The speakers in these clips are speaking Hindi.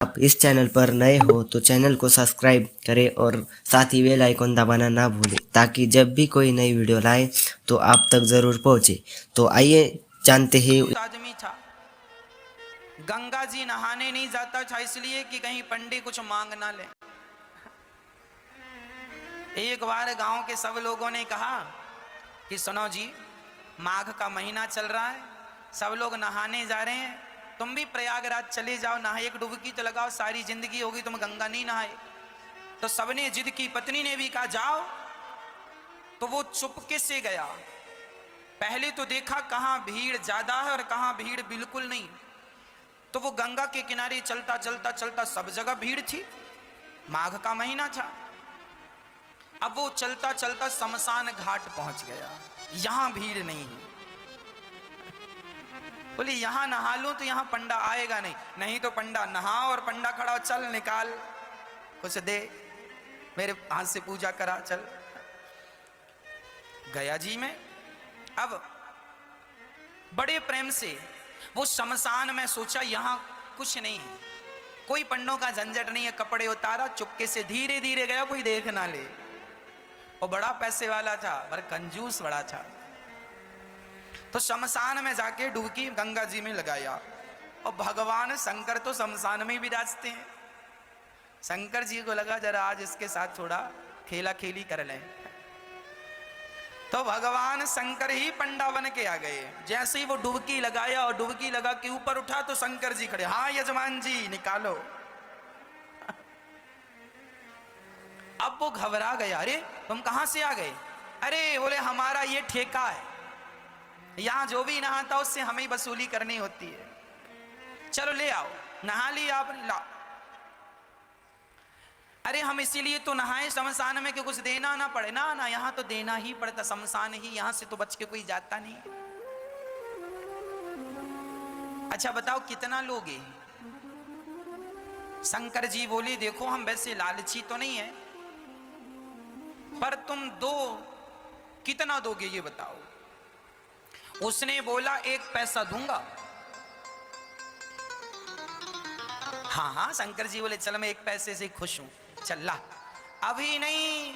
आप इस चैनल पर नए हो तो चैनल को सब्सक्राइब करें और साथ ही बेल आइकन दबाना ना भूलें ताकि जब भी कोई नई वीडियो लाए तो आप तक जरूर पहुंचे। तो आइए जानते हैं। आदमी था, गंगा जी नहाने नहीं जाता था इसलिए कि कहीं पंडित कुछ मांग ना ले। एक बार गांव के सब लोगों ने कहा कि सुनो जी, माघ का महीना चल रहा है, सब लोग नहाने जा रहे हैं, तुम भी प्रयागराज चले जाओ, नहाए एक डुबकी तो लगाओ, सारी जिंदगी होगी तुम गंगा नहीं नहाए। तो सबने जिद की, पत्नी ने भी कहा जाओ। तो वो चुपके से गया। पहले तो देखा कहां भीड़ ज्यादा है और कहां भीड़ बिल्कुल नहीं। तो वो गंगा के किनारे चलता चलता चलता, सब जगह भीड़ थी, माघ का महीना था। अब वो चलता चलता शमशान घाट पहुंच गया, यहां भीड़ नहीं है। बोले यहां नहा लूं तो यहां पंडा आएगा नहीं, नहीं तो पंडा नहा और पंडा खड़ा, चल निकाल कुछ दे, मेरे हाथ से पूजा करा, चल। गया जी में। अब बड़े प्रेम से वो शमशान में सोचा यहां कुछ नहीं है, कोई पंडों का झंझट नहीं है, कपड़े उतारा, चुपके से धीरे धीरे गया, कोई देख ना ले। और बड़ा पैसे वाला था पर कंजूस बड़ा था। तो शमशान में जाके डुबकी गंगा जी में लगाया। और भगवान शंकर तो शमशान में ही विराजते हैं। शंकर जी को लगा जरा आज इसके साथ थोड़ा खेला खेली कर लें। तो भगवान शंकर ही पंडा बन के आ गए। जैसे ही वो डुबकी लगाया और डुबकी लगा के ऊपर उठा तो शंकर जी खड़े, हाँ यजमान जी निकालो। अब वो घबरा गया, अरे तुम कहां से आ गए? अरे बोले हमारा ये ठेका है, यहां जो भी नहाता उससे हमें वसूली करनी होती है, चलो ले आओ। नहा लिया आपने, लाओ। अरे हम इसीलिए तो नहाए शमशान में कि कुछ देना ना पड़े ना, ना यहां तो देना ही पड़ता, शमशान ही, यहां से तो बच के कोई जाता नहीं। अच्छा बताओ कितना लोगे? शंकर जी बोले देखो हम वैसे लालची तो नहीं है, पर तुम दो, कितना दोगे ये बताओ? उसने बोला 1 पैसा दूंगा। हाँ हाँ, शंकर जी बोले चल मैं 1 पैसे से खुश हूं, चल ला। अभी नहीं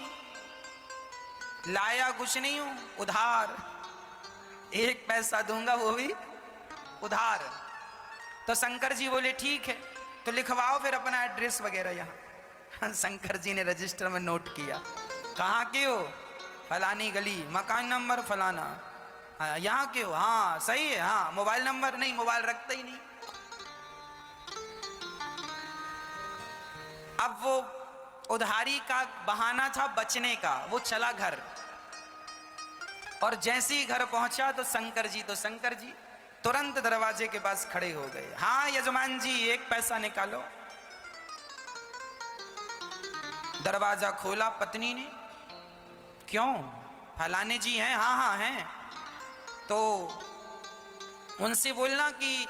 लाया, कुछ नहीं हूं, उधार 1 पैसा दूंगा, वो भी उधार। तो शंकर जी बोले ठीक है, तो लिखवाओ फिर अपना एड्रेस वगैरह यहाँ। शंकर जी ने रजिस्टर में नोट किया, कहाँ के हो? फलानी गली, मकान नंबर फलाना। यहाँ के हो? हाँ सही है। हाँ मोबाइल नंबर? नहीं, मोबाइल रखता ही नहीं। अब वो उधारी का बहाना था बचने का, वो चला घर। और जैसे ही घर पहुंचा तो शंकर जी तुरंत दरवाजे के पास खड़े हो गए। हाँ यजमान जी 1 पैसा निकालो। दरवाजा खोला पत्नी ने, क्यों? फलाने जी हैं? हाँ हाँ हैं। तो उनसे बोलना कि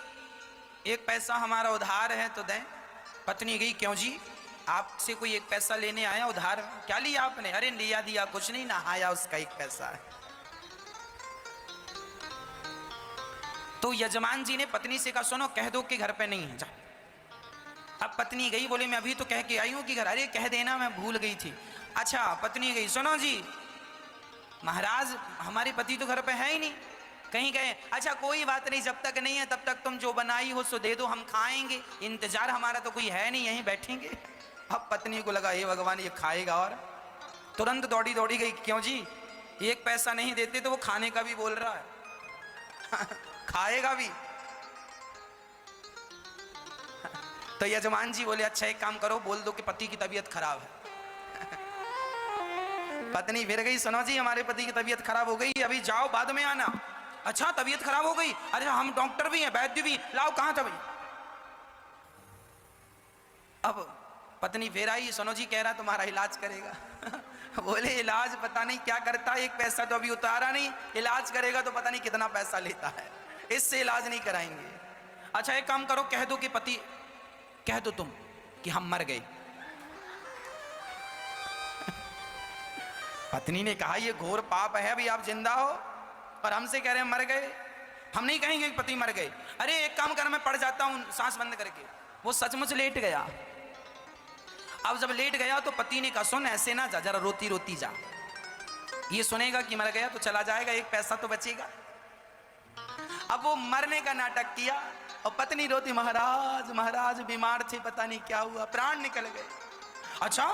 1 पैसा हमारा उधार है तो दें। पत्नी गई, क्यों जी आपसे कोई 1 पैसा लेने आया उधार? क्या लिया आपने? अरे लिया दिया कुछ नहीं, नहाया उसका 1 पैसा है। तो यजमान जी ने पत्नी से कहा सुनो कह दो कि घर पे नहीं है, जा। अब पत्नी गई, बोले मैं अभी तो कह के आई हूं कि घर, अरे कह देना मैं भूल गई थी। अच्छा पत्नी गई, सुनो जी महाराज हमारे पति तो घर पे है ही नहीं, कहीं गए? अच्छा कोई बात नहीं, जब तक नहीं है तब तक तुम जो बनाई हो सो दे दो, हम खाएंगे, इंतजार हमारा तो कोई है नहीं, यहीं बैठेंगे। अब पत्नी को लगा हे भगवान ये खाएगा, और तुरंत दौड़ी दौड़ी गई, क्यों जी 1 पैसा नहीं देते तो वो खाने का भी बोल रहा है। खाएगा भी। तो यजमान जी बोले अच्छा एक काम करो, बोल दो कि पति की तबीयत खराब है। पत्नी फिर गई, सुनो जी हमारे पति की तबीयत खराब हो गई, अभी जाओ बाद में आना। अच्छा तबीयत खराब हो गई? अरे हम डॉक्टर भी हैं, वैद्य भी, लाओ कहां था भाई? अब पत्नी फिर आई, सुनो जी कह रहा तुम्हारा इलाज करेगा। बोले इलाज पता नहीं क्या करता है, 1 पैसा तो अभी उतारा नहीं, इलाज करेगा तो पता नहीं कितना पैसा लेता है, इससे इलाज नहीं कराएंगे। अच्छा एक काम करो, कह दो कि पति, कह दो तुम कि हम मर गए। पत्नी ने कहा ये घोर पाप है, अभी आप जिंदा हो और हमसे कह रहे हैं मर गए। हम नहीं कहेंगे कि पति मर गए। अरे एक काम कर, मैं पड़ जाता हूं सांस बंद करके। वो सचमुच लेट गया। अब जब लेट गया तो पति ने कहा सुन ऐसे ना जा, जरा रोती रोती जा, ये सुनेगा कि मर गया तो चला जाएगा, एक पैसा तो बचेगा। अब वो मरने का नाटक किया और पत्नी रोती, महाराज महाराज बीमार थे, पता नहीं क्या हुआ, प्राण निकल गए। अच्छा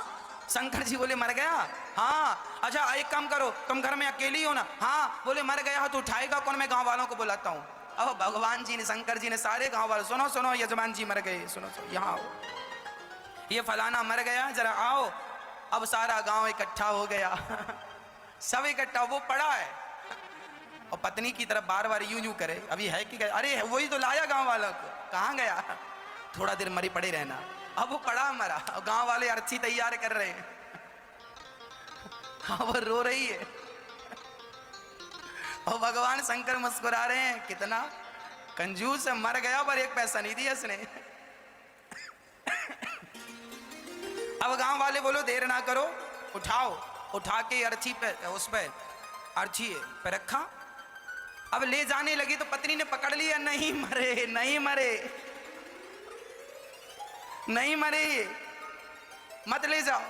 शंकर जी बोले मर गया? हाँ। अच्छा एक काम करो, तुम घर में अकेली हो ना? हाँ। बोले मर गया तो उठाएगा कौन? मैं गांव वालों को बुलाता हूँ। अब भगवान जी ने, शंकर जी ने सारे गांव वालों, सुनो सुनो यजमान जी मर गए, सुनो सुनो यहाँ आओ, ये फलाना मर गया, जरा आओ। अब सारा गांव इकट्ठा हो गया सब इकट्ठा, वो पड़ा है और पत्नी की तरफ बार बार यूं यूं करे, अभी है कि गया? अरे वही तो लाया गांव वालों को, कहाँ गया? थोड़ा देर मरी पड़े रहना। अब वो पड़ा मरा, गांव वाले अर्थी तैयार कर रहे हैं वो रो रही है और भगवान शंकर मुस्कुरा रहे हैं, कितना कंजूस है, मर गया पर एक पैसा नहीं दिया इसने अब गांव वाले बोलो देर ना करो, उठाओ, उठा के अर्थी पे, उस पे अर्थी पे रखा। अब ले जाने लगी तो पत्नी ने पकड़ लिया, नहीं मरे नहीं मरे नहीं मरे, मत ले जाओ।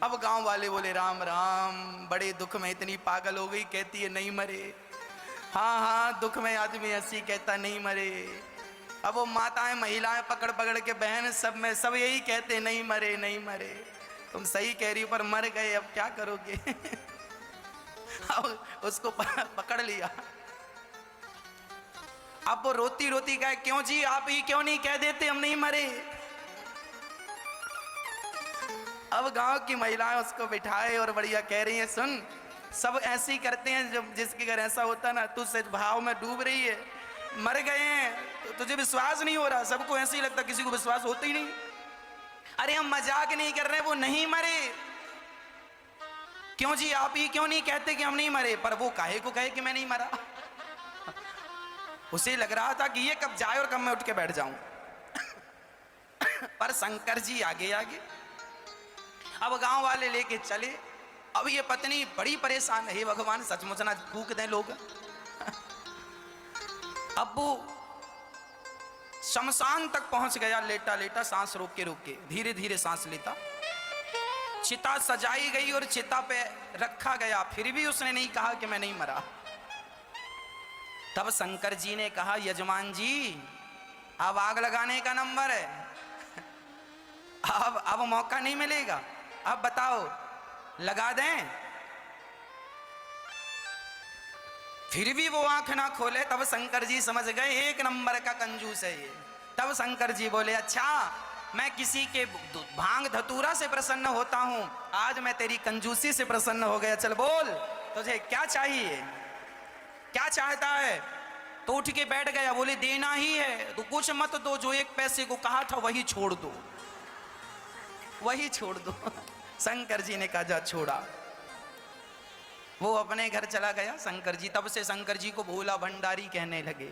अब गांव वाले बोले राम राम, बड़े दुख में इतनी पागल हो गई, कहती है नहीं मरे। हाँ हाँ दुख में आदमी हंसी कहता नहीं मरे। अब वो माताएं महिलाएं पकड़ पकड़ के, बहन सब में सब यही कहते नहीं मरे नहीं मरे। तुम सही कह रही हो पर मर गए, अब क्या करोगे अब उसको पकड़ लिया। अब वो रोती रोती कहे क्यों जी आप ही क्यों नहीं कह देते हम नहीं मरे? अब गांव की महिलाएं उसको बिठाए और बढ़िया कह रही हैं सुन, सब ऐसे ही करते हैं, जब जिसके घर ऐसा होता ना, तू सच भाव में डूब रही है, मर गए हैं तो तुझे विश्वास नहीं हो रहा, सबको ऐसे ही लगता, किसी को विश्वास होता ही नहीं। अरे हम मजाक नहीं कर रहे, वो नहीं मरे। क्यों जी आप ही क्यों नहीं कहते कि हम नहीं मरे? पर वो काहे को कहे कि मैं नहीं मरा? उसे लग रहा था कि ये कब जाए और कब मैं उठ के बैठ जाऊं पर शंकर जी आगे आगे। अब गांव वाले लेके चले। अब ये पत्नी बड़ी परेशान है, भगवान सचमुच ना फूक दें लोग। अब वो शमशान तक पहुंच गया, लेटा लेटा सांस रोक के धीरे धीरे सांस लेता। चिता सजाई गई और चिता पे रखा गया, फिर भी उसने नहीं कहा कि मैं नहीं मरा। तब शंकर जी ने कहा यजमान जी अब आग लगाने का नंबर है, अब मौका नहीं मिलेगा, अब बताओ लगा दें? फिर भी वो आंख ना खोले। तब शंकर जी समझ गए एक नंबर का कंजूस है ये। तब शंकर जी बोले अच्छा मैं किसी के भांग धतूरा से प्रसन्न होता हूं, आज मैं तेरी कंजूसी से प्रसन्न हो गया। चल बोल तुझे क्या चाहिए, क्या चाहता है? तो उठ के बैठ गया, बोले देना ही है तो कुछ मत दो, जो एक पैसे को कहा था वही छोड़ दो, वही छोड़ दो। शंकर जी ने कहा जा छोड़ा। वो अपने घर चला गया शंकर जी। तब से शंकर जी को भोला भंडारी कहने लगे,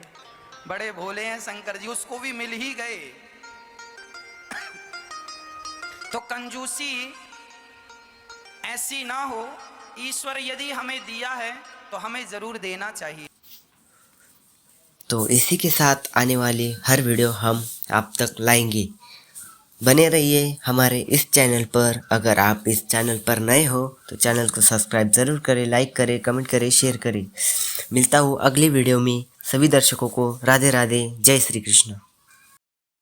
बड़े भोले हैं शंकर जी, उसको भी मिल ही गए। तो कंजूसी ऐसी ना हो, ईश्वर यदि हमें दिया है तो हमें जरूर देना चाहिए। तो इसी के साथ आने वाली हर वीडियो हम आप तक लाएंगे। बने रहिए हमारे इस चैनल पर। अगर आप इस चैनल पर नए हो तो चैनल को सब्सक्राइब ज़रूर करें, लाइक करें, कमेंट करें, शेयर करें। मिलता हूँ अगली वीडियो में। सभी दर्शकों को राधे राधे, जय श्री कृष्ण।